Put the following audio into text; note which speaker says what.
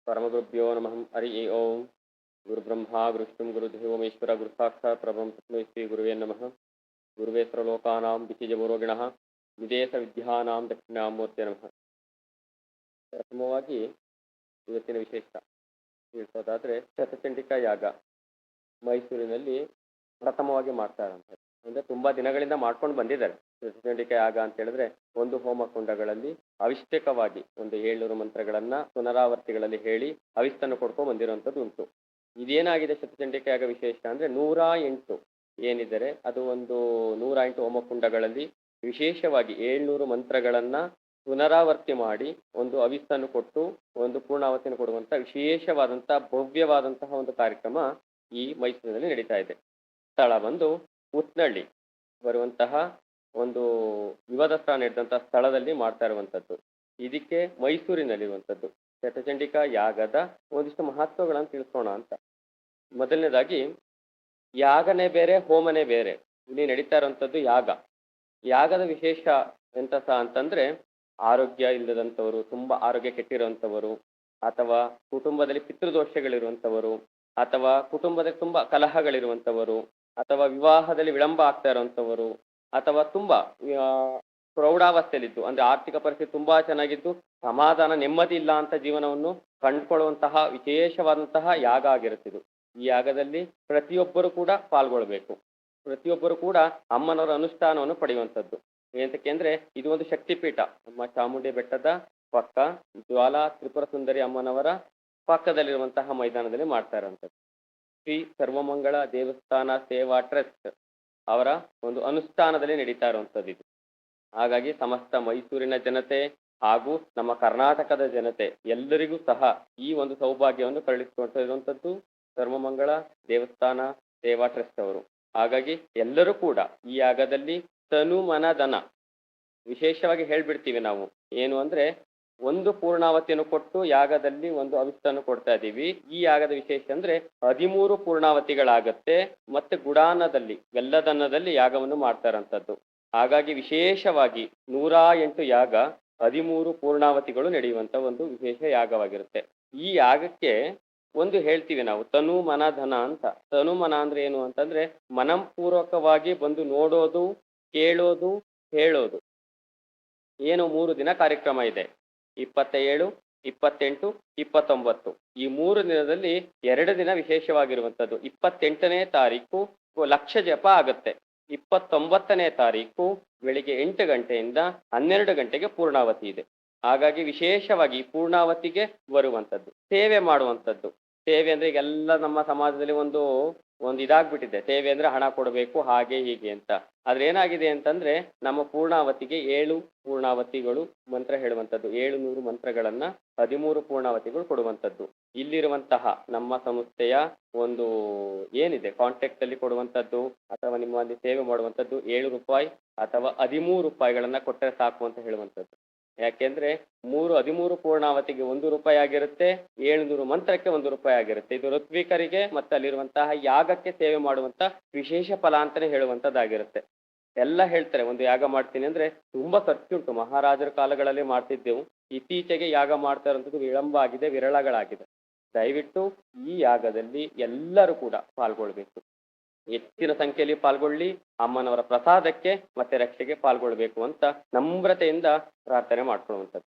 Speaker 1: परमगुरुभ्यो नमः। हरि ओम। गुरुब्रह्मा गुरुविष्णु गुरुदेवो महेश्वर गुरुसाक्षात् परब्रह्म तस्मै श्री गुरुवे नमः। गुरुवे सर्वलोकानां विचिजमोरोगिणः ವಿದೇಶ ವಿದ್ಯಾನಾಂ ದಕ್ಷಿಣಾಮೂರ್ತಿ ನಮಃ. ಪ್ರಥಮವಾಗಿ ಇವತ್ತಿನ ವಿಶೇಷ ತಿಳಿಸೋದಾದ್ರೆ ಶತಚಂಡಿಕಾ ಯಾಗ ಮೈಸೂರಿನಲ್ಲಿ ಪ್ರಥಮವಾಗಿ ಮಾಡ್ತಾರಂತೆ. ಅಂದ್ರೆ ತುಂಬಾ ದಿನಗಳಿಂದ ಮಾಡ್ಕೊಂಡು ಬಂದಿದ್ದಾರೆ. ಶತಚಂಡಿಕಾ ಯಾಗ ಅಂತ ಹೇಳಿದ್ರೆ ಒಂದು ಹೋಮ ಕುಂಡಗಳಲ್ಲಿ ಅವಿಷ್ಟಕವಾಗಿ ಒಂದು 700 ಮಂತ್ರಗಳನ್ನ ಪುನರಾವರ್ತಿಗಳಲ್ಲಿ ಹೇಳಿ ಅವಿಸ್ತನ್ನು ಕೊಡ್ಕೊಂಡು ಬಂದಿರುವಂತದ್ದು ಉಂಟು. ಇದೇನಾಗಿದೆ ಶತಚಂಡಿಕಾ ಯಾಗ ವಿಶೇಷ ಅಂದ್ರೆ 108 ಏನಿದ್ದಾರೆ ಅದು ಒಂದು 108 ಹೋಮ ಕುಂಡಗಳಲ್ಲಿ ವಿಶೇಷವಾಗಿ 700 ಮಂತ್ರಗಳನ್ನ ಪುನರಾವರ್ತಿ ಮಾಡಿ ಒಂದು ಅವಿಸ್ತನ್ನು ಕೊಟ್ಟು ಒಂದು ಪೂರ್ಣಾವತಿಯನ್ನು ಕೊಡುವಂತ ವಿಶೇಷವಾದಂತಹ ಭವ್ಯವಾದಂತಹ ಒಂದು ಕಾರ್ಯಕ್ರಮ ಈ ಮೈಸೂರಿನಲ್ಲಿ ನಡೀತಾ ಇದೆ. ಸ್ಥಳ ಬಂದು ಉತ್ನಳ್ಳಿ ಬರುವಂತಹ ಒಂದು ವಿವಾದಸ್ಥ ನಡೆದಂತಹ ಸ್ಥಳದಲ್ಲಿ ಮಾಡ್ತಾ ಇರುವಂತದ್ದು. ಇದಕ್ಕೆ ಮೈಸೂರಿನಲ್ಲಿರುವಂಥದ್ದು ಶತಚಂಡಿಕಾ ಯಾಗದ ಒಂದಿಷ್ಟು ಮಹತ್ವಗಳನ್ನು ತಿಳಿಸೋಣ ಅಂತ. ಮೊದಲನೇದಾಗಿ ಯಾಗನೇ ಬೇರೆ ಹೋಮನೇ ಬೇರೆ. ಇಲ್ಲಿ ನಡೀತಾ ಇರುವಂಥದ್ದು ಯಾಗ. ಯಾಗದ ವಿಶೇಷ ಎಂತ ಅಂತಂದ್ರೆ ಆರೋಗ್ಯ ಇಲ್ಲದಂಥವರು, ತುಂಬಾ ಆರೋಗ್ಯ ಕೆಟ್ಟಿರುವಂಥವರು, ಅಥವಾ ಕುಟುಂಬದಲ್ಲಿ ಪಿತೃದೋಷಗಳಿರುವಂಥವರು, ಅಥವಾ ಕುಟುಂಬದಲ್ಲಿ ತುಂಬಾ ಕಲಹಗಳಿರುವಂಥವರು, ಅಥವಾ ವಿವಾಹದಲ್ಲಿ ವಿಳಂಬ ಆಗ್ತಾ ಇರುವಂಥವರು, ಅಥವಾ ತುಂಬಾ ಪ್ರೌಢಾವಸ್ಥೆಯಲ್ಲಿದ್ದು ಅಂದ್ರೆ ಆರ್ಥಿಕ ಪರಿಸ್ಥಿತಿ ತುಂಬಾ ಚೆನ್ನಾಗಿದ್ದು ಸಮಾಧಾನ ನೆಮ್ಮದಿ ಇಲ್ಲ ಅಂತ ಜೀವನವನ್ನು ಕಂಡುಕೊಳ್ಳುವಂತಹ ವಿಶೇಷವಾದಂತಹ ಯಾಗ ಆಗಿರುತ್ತಿದ್ದು. ಈ ಯಾಗದಲ್ಲಿ ಪ್ರತಿಯೊಬ್ಬರು ಕೂಡ ಪಾಲ್ಗೊಳ್ಬೇಕು. ಪ್ರತಿಯೊಬ್ಬರು ಕೂಡ ಅಮ್ಮನವರ ಅನುಷ್ಠಾನವನ್ನು ಪಡೆಯುವಂಥದ್ದು. ಏನಂತಕ್ಕೆ ಅಂದ್ರೆ ಇದು ಒಂದು ಶಕ್ತಿಪೀಠ. ನಮ್ಮ ಚಾಮುಂಡಿ ಬೆಟ್ಟದ ಪಕ್ಕ ಜ್ವಾಲಾ ತ್ರಿಪುರ ಸುಂದರಿ ಅಮ್ಮನವರ ಪಕ್ಕದಲ್ಲಿರುವಂತಹ ಮೈದಾನದಲ್ಲಿ ಮಾಡ್ತಾ ಇರುವಂಥದ್ದು. ಶ್ರೀ ಸರ್ವಮಂಗಳ ದೇವಸ್ಥಾನ ಸೇವಾ ಟ್ರಸ್ಟ್ ಅವರ ಒಂದು ಅನುಷ್ಠಾನದಲ್ಲಿ ನಡೀತಾ ಇರುವಂಥದ್ದು ಇದು. ಹಾಗಾಗಿ ಸಮಸ್ತ ಮೈಸೂರಿನ ಜನತೆ ಹಾಗೂ ನಮ್ಮ ಕರ್ನಾಟಕದ ಜನತೆ ಎಲ್ಲರಿಗೂ ಸಹ ಈ ಒಂದು ಸೌಭಾಗ್ಯವನ್ನು ಕರುಣಿಸಿಕೊಳ್ತಾ ಇರುವಂಥದ್ದು ಸರ್ವಮಂಗಳ ದೇವಸ್ಥಾನ ಸೇವಾ ಟ್ರಸ್ಟ್ ಅವರು. ಹಾಗಾಗಿ ಎಲ್ಲರೂ ಕೂಡ ಈ ಯಾಗದಲ್ಲಿ ತನು ಮನ ಧನ ವಿಶೇಷವಾಗಿ ಹೇಳ್ಬಿಡ್ತೀವಿ ನಾವು. ಏನು ಅಂದ್ರೆ ಒಂದು ಪೂರ್ಣಾವತಿಯನ್ನು ಕೊಟ್ಟು ಯಾಗದಲ್ಲಿ ಒಂದು ಅವಿಸ್ತನ್ನು ಕೊಡ್ತಾ ಇದ್ದೀವಿ. ಈ ಯಾಗದ ವಿಶೇಷ ಅಂದ್ರೆ 13 ಪೂರ್ಣಾವತಿಗಳಾಗತ್ತೆ. ಮತ್ತೆ ಗುಡಾನದಲ್ಲಿ ಬೆಲ್ಲದನ್ನದಲ್ಲಿ ಯಾಗವನ್ನು ಮಾಡ್ತಾ ಇರೋಂಥದ್ದು. ಹಾಗಾಗಿ ವಿಶೇಷವಾಗಿ 108 ಯಾಗ 13 ಪೂರ್ಣಾವತಿಗಳು ನಡೆಯುವಂತ ಒಂದು ವಿಶೇಷ ಯಾಗವಾಗಿರುತ್ತೆ. ಈ ಯಾಗಕ್ಕೆ ಒಂದು ಹೇಳ್ತೀವಿ ನಾವು ತನು ಮನ ಧನ ಅಂತ. ತನು ಮನ ಅಂದ್ರೆ ಏನು ಅಂತಂದ್ರೆ ಮನಪೂರ್ವಕವಾಗಿ ಬಂದು ನೋಡೋದು, ಕೇಳೋದು, ಹೇಳೋದು. ಏನು 3 ದಿನ ಕಾರ್ಯಕ್ರಮ ಇದೆ. 27, 28, 29. ಈ 3 ದಿನದಲ್ಲಿ 2 ದಿನ ವಿಶೇಷವಾಗಿರುವಂಥದ್ದು. 28ನೇ ತಾರೀಕು ಲಕ್ಷ ಜಪ ಆಗತ್ತೆ. 29ನೇ ತಾರೀಕು ಬೆಳಿಗ್ಗೆ 8 ಗಂಟೆಯಿಂದ 12 ಗಂಟೆಗೆ ಪೂರ್ಣಾವತಿ ಇದೆ. ಹಾಗಾಗಿ ವಿಶೇಷವಾಗಿ ಪೂರ್ಣಾವತಿಗೆ ಬರುವಂಥದ್ದು ಸೇವೆ ಮಾಡುವಂಥದ್ದು. ಸೇವೆ ಅಂದ್ರೆ ಈಗೆಲ್ಲ ನಮ್ಮ ಸಮಾಜದಲ್ಲಿ ಒಂದು ಇದಾಗ್ಬಿಟ್ಟಿದೆ. ಸೇವೆ ಅಂದ್ರೆ ಹಣ ಕೊಡಬೇಕು ಹಾಗೆ ಹೀಗೆ ಅಂತ. ಆದ್ರೆ ಏನಾಗಿದೆ ಅಂತಂದ್ರೆ ನಮ್ಮ ಪೂರ್ಣಾವತಿಗೆ 7 ಪೂರ್ಣಾವತಿಗಳು ಮಂತ್ರ ಹೇಳುವಂಥದ್ದು. 700 ಮಂತ್ರಗಳನ್ನ 13 ಪೂರ್ಣಾವತಿಗಳು ಕೊಡುವಂಥದ್ದು. ಇಲ್ಲಿರುವಂತಹ ನಮ್ಮ ಸಂಸ್ಥೆಯ ಒಂದು ಏನಿದೆ ಕಾಂಟ್ಯಾಕ್ಟ್ ಅಲ್ಲಿ ಕೊಡುವಂಥದ್ದು ಅಥವಾ ನಿಮ್ಮಲ್ಲಿ ಸೇವೆ ಮಾಡುವಂಥದ್ದು 7 ರೂಪಾಯಿ ಅಥವಾ 13 ರೂಪಾಯಿಗಳನ್ನ ಕೊಟ್ಟರೆ ಸಾಕು ಅಂತ ಹೇಳುವಂಥದ್ದು. ಯಾಕೆಂದ್ರೆ 13 ಪೂರ್ಣಾವತಿಗೆ 1 ರೂಪಾಯಿ ಆಗಿರುತ್ತೆ, 700 ಮಂತ್ರಕ್ಕೆ 1 ರೂಪಾಯಿ ಆಗಿರುತ್ತೆ. ಇದು ಋತ್ವಿಕರಿಗೆ ಮತ್ತೆ ಅಲ್ಲಿರುವಂತಹ ಯಾಗಕ್ಕೆ ಸೇವೆ ಮಾಡುವಂತ ವಿಶೇಷ ಫಲ ಅಂತಾನೆ ಹೇಳುವಂತದ್ದಾಗಿರುತ್ತೆ. ಎಲ್ಲ ಹೇಳ್ತಾರೆ ಒಂದು ಯಾಗ ಮಾಡ್ತೀನಿ ಅಂದ್ರೆ ತುಂಬಾ ಖರ್ಚುಂಟು. ಮಹಾರಾಜರ ಕಾಲಗಳಲ್ಲಿ ಮಾಡ್ತಿದ್ದೆವು. ಇತ್ತೀಚೆಗೆ ಯಾಗ ಮಾಡ್ತಾ ಇರುವಂಥದ್ದು ವಿಳಂಬ ಆಗಿದೆ, ವಿರಳಗಳಾಗಿದೆ. ದಯವಿಟ್ಟು ಈ ಯಾಗದಲ್ಲಿ ಎಲ್ಲರೂ ಕೂಡ ಪಾಲ್ಗೊಳ್ಬೇಕು. ಹೆಚ್ಚಿನ ಸಂಖ್ಯೆಯಲ್ಲಿ ಪಾಲ್ಗೊಳ್ಳಿ. ಅಮ್ಮನವರ ಪ್ರಸಾದಕ್ಕೆ ಮತ್ತೆ ರಕ್ಷೆಗೆ ಪಾಲ್ಗೊಳ್ಬೇಕು ಅಂತ ನಮ್ರತೆಯಿಂದ ಪ್ರಾರ್ಥನೆ ಮಾಡ್ಕೊಳ್ಳುವಂಥದ್ದು.